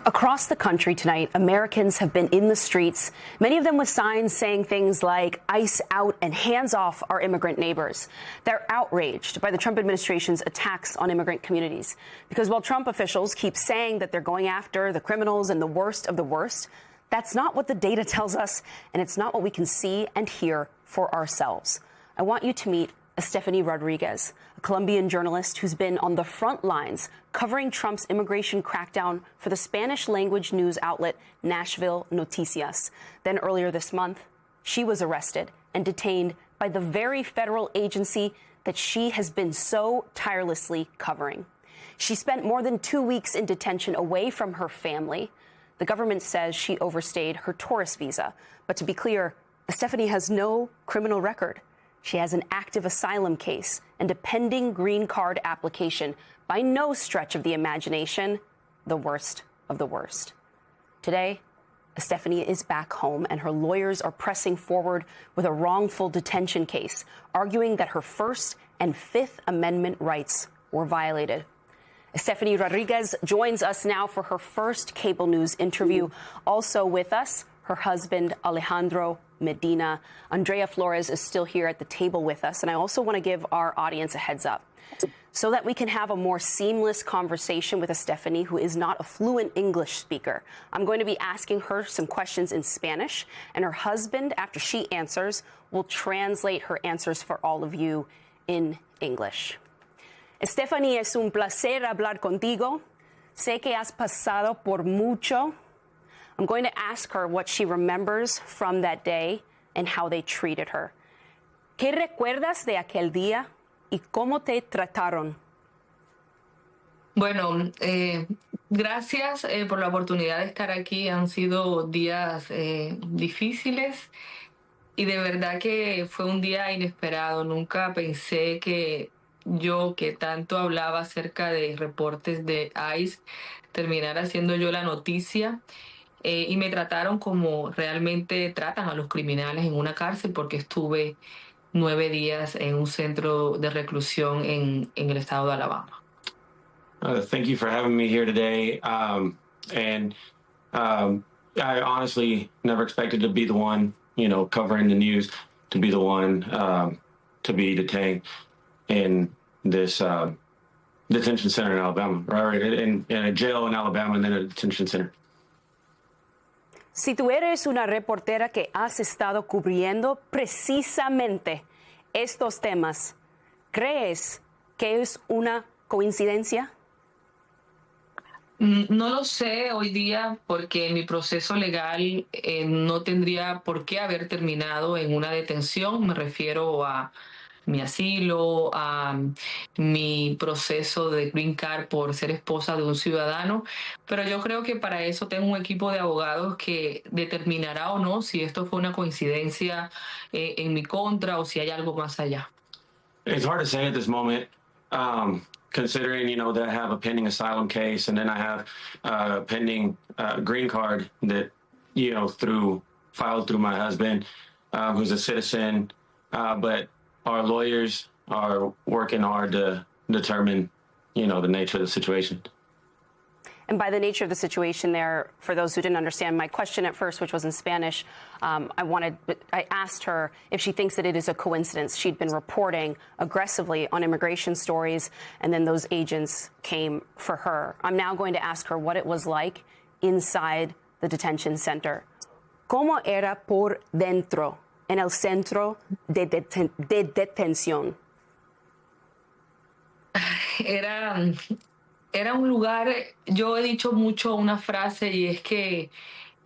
Across the country tonight, Americans have been in the streets, many of them with signs saying things like ICE out and hands off our immigrant neighbors. They're outraged by the Trump administration's attacks on immigrant communities. Because while Trump officials keep saying that they're going after the criminals and the worst of the worst, that's not what the data tells us, and it's not what we can see and hear for ourselves. I want you to meet Estefany Rodriguez, a Colombian journalist who's been on the front lines covering Trump's immigration crackdown for the Spanish-language news outlet Nashville Noticias. Then earlier this month, she was arrested and detained by the very federal agency that she has been so tirelessly covering. She spent more than 2 weeks in detention away from her family. The government says she overstayed her tourist visa. But to be clear, Estefany has no criminal record. She has an active asylum case and a pending green card application. By no stretch of the imagination, the worst of the worst. Today, Estefany is back home, and her lawyers are pressing forward with a wrongful detention case, arguing that her First and Fifth Amendment rights were violated. Estefany Rodriguez joins us now for her first cable news interview. Also with us, her husband, Alejandro Medina. Andrea Flores is still here at the table with us. And I also want to give our audience a heads up so that we can have a more seamless conversation with Estefany, who is not a fluent English speaker. I'm going to be asking her some questions in Spanish, and her husband, after she answers, will translate her answers for all of you in English. Estefany, es un placer hablar contigo. Sé que has pasado por mucho. I'm going to ask her what she remembers from that day and how they treated her. ¿Qué recuerdas de aquel día y cómo te trataron? Bueno, gracias por la oportunidad de estar aquí. Han sido días difíciles y de verdad que fue un día inesperado. Nunca pensé que yo, que tanto hablaba acerca de reportes de ICE, terminara siendo yo la noticia. Y me trataron como realmente tratan a los criminales en una cárcel, porque estuve 9 días en un centro de reclusión en el estado de Alabama. Thank you for having me here today. I honestly never expected to be the one, covering the news, to be the one to be detained in this detention center in Alabama, right? In a jail in Alabama and then a detention center. Si tú eres una reportera que has estado cubriendo precisamente estos temas, ¿crees que es una coincidencia? No lo sé hoy día, porque mi proceso legal no tendría por qué haber terminado en una detención. Me refiero a mi asilo, a mi proceso de green card por ser esposa de un ciudadano. Pero yo creo que para eso tengo un equipo de abogados que determinará o no si esto fue una coincidencia en mi contra o si hay algo más allá. It's hard to say at this moment, considering, that I have a pending asylum case, and then I have a pending green card that, filed through my husband, who's a citizen, but our lawyers are working hard to determine, the nature of the situation. And by the nature of the situation there, for those who didn't understand my question at first, which was in Spanish, I asked her if she thinks that it is a coincidence. She'd been reporting aggressively on immigration stories, and then those agents came for her. I'm now going to ask her what it was like inside the detention center. ¿Cómo era por dentro en el centro de detención? Era un lugar, yo he dicho mucho una frase, y es que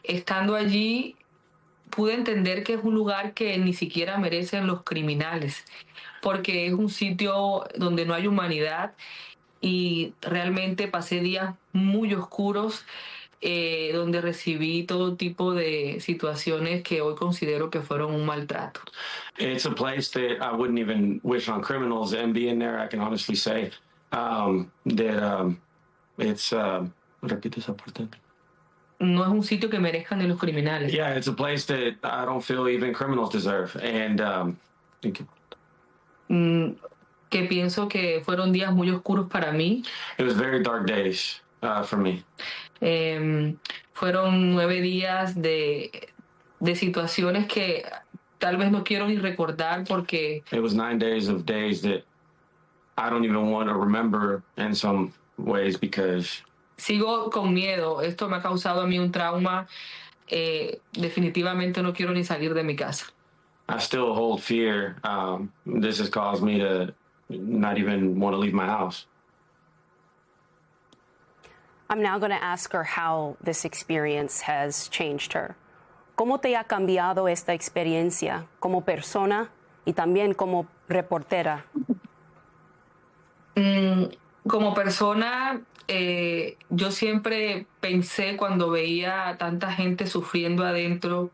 estando allí pude entender que es un lugar que ni siquiera merecen los criminales, porque es un sitio donde no hay humanidad, y realmente pasé días muy oscuros donde recibí todo tipo de situaciones que hoy considero que fueron un maltrato. It's a place that I wouldn't even wish on criminals, and being there, I can honestly say that it's repite esa parte. No es un sitio que merezcan ni los criminales. Yeah, it's a place that I don't feel even criminals deserve, and que pienso que fueron días muy oscuros para mí. It was very dark days for me. Fueron 9 días de situaciones que tal vez no quiero ni recordar porque It was 9 days of days that I don't even want to remember in some ways because sigo con miedo. Esto me ha causado a mí un trauma. Definitivamente no quiero ni salir de mi casa. I still hold fear. This has caused me to not even want to leave my house. I'm now going to ask her how this experience has changed her. ¿Cómo te ha cambiado esta experiencia como persona y también como reportera? Como persona, yo siempre pensé cuando veía a tanta gente sufriendo adentro,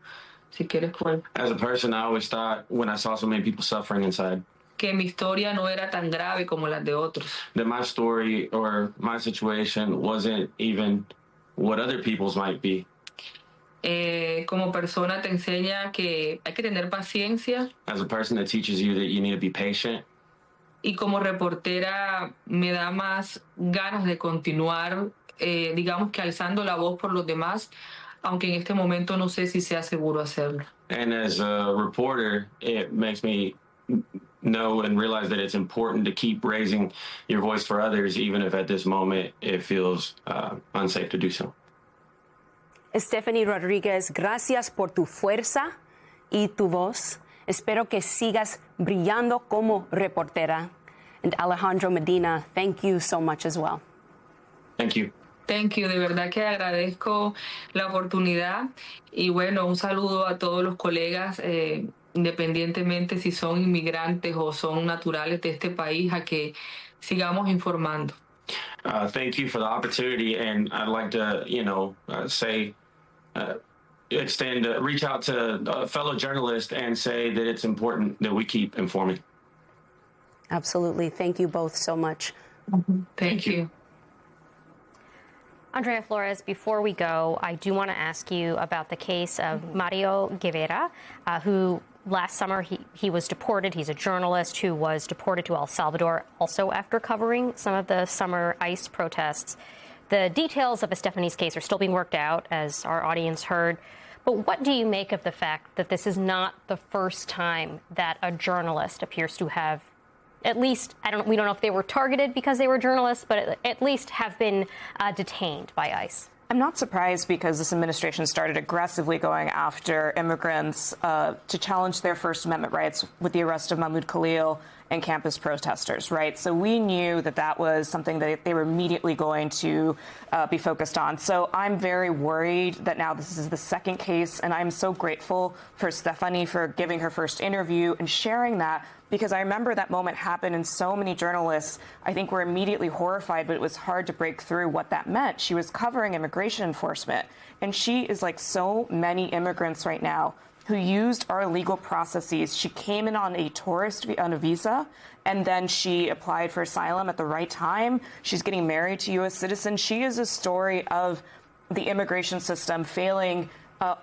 si quieres, pues, As a person, I always thought when I saw so many people suffering inside que mi historia no era tan grave como las de otros. that my story or my situation wasn't even what other people's might be. Como persona te enseña que hay que tener paciencia As a person, that teaches you that you need to be patient. y como reportera me da más ganas de continuar, digamos que alzando la voz por los demás, aunque en este momento no sé si sea seguro hacerlo. And as a reporter, it makes me know and realize that it's important to keep raising your voice for others, even if at this moment it feels unsafe to do so. Stephanie Rodríguez, gracias por tu fuerza y tu voz. Espero que sigas brillando como reportera. And Alejandro Medina, thank you so much as well. Thank you. Thank you, de verdad que agradezco la oportunidad y bueno, un saludo a todos los colegas, independientemente si son inmigrantes o son naturales de este país, a que sigamos informando. Thank you for the opportunity, and I'd like to, reach out to fellow journalists and say that it's important that we keep informing. Absolutely. Thank you both so much. Thank you. Andrea Flores, before we go, I do want to ask you about the case of Mario Guevara, who last summer he was deported. He's a journalist who was deported to El Salvador also after covering some of the summer ICE protests. The details of Estefany's case are still being worked out, as our audience heard. But what do you make of the fact that this is not the first time that a journalist appears to have, at least, we don't know if they were targeted because they were journalists, but at least have been detained by ICE? I'm not surprised because this administration started aggressively going after immigrants to challenge their First Amendment rights with the arrest of Mahmoud Khalil and campus protesters, right? So we knew that that was something that they were immediately going to be focused on. So I'm very worried that now this is the second case, and I'm so grateful for Estefany for giving her first interview and sharing that, because I remember that moment happened and so many journalists, I think, were immediately horrified, but it was hard to break through what that meant. She was covering immigration enforcement, and she is like so many immigrants right now who used our legal processes. She came in on a visa, and then she applied for asylum at the right time. She's getting married to U.S. citizens. She is a story of the immigration system failing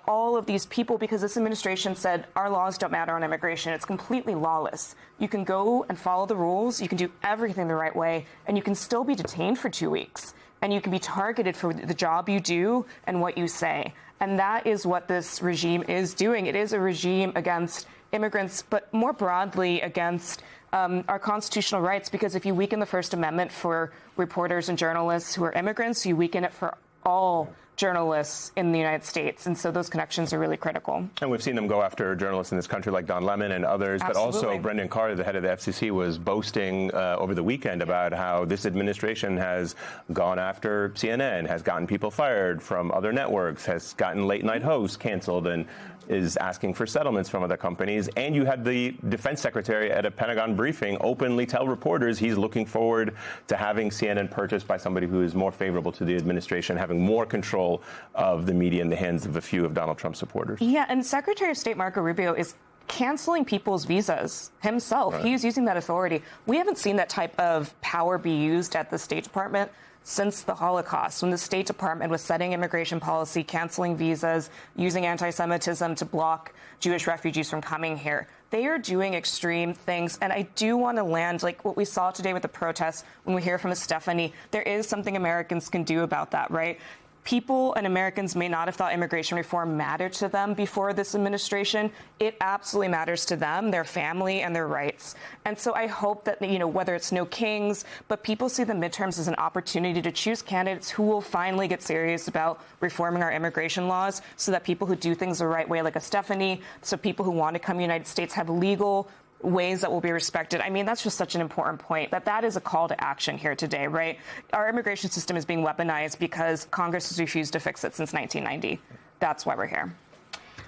all of these people because this administration said our laws don't matter on immigration. It's completely lawless. You can go and follow the rules. You can do everything the right way, and you can still be detained for 2 weeks. And you can be targeted for the job you do and what you say. And that is what this regime is doing. It is a regime against immigrants, but more broadly against our constitutional rights, because if you weaken the First Amendment for reporters and journalists who are immigrants, you weaken it for all journalists in the United States. And so those connections are really critical. And we've seen them go after journalists in this country like Don Lemon and others. Absolutely. But also Brendan Carter, the head of the FCC, was boasting over the weekend about how this administration has gone after CNN, has gotten people fired from other networks, has gotten late night hosts canceled, and is asking for settlements from other companies. And you had the defense secretary at a Pentagon briefing openly tell reporters he's looking forward to having CNN purchased by somebody who is more favorable to the administration, having more control of the media in the hands of a few of Donald Trump's supporters. Yeah, and Secretary of State Marco Rubio is canceling people's visas himself. Right. He's using that authority. We haven't seen that type of power be used at the State Department since the Holocaust, when the State Department was setting immigration policy, canceling visas, using anti-Semitism to block Jewish refugees from coming here. They are doing extreme things. And I do want to land, like what we saw today with the protests, when we hear from Estefany, there is something Americans can do about that, right? people and Americans may not have thought immigration reform mattered to them before this administration. It absolutely matters to them, their family, and their rights. And so I hope that, whether it's no kings, but people see the midterms as an opportunity to choose candidates who will finally get serious about reforming our immigration laws so that people who do things the right way, like a Stephanie, so people who want to come to the United States have legal ways that will be respected. I mean, that's just such an important point, that is a call to action here today, right? Our immigration system is being weaponized because Congress has refused to fix it since 1990. That's why we're here.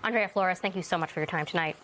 Andrea Flores, thank you so much for your time tonight.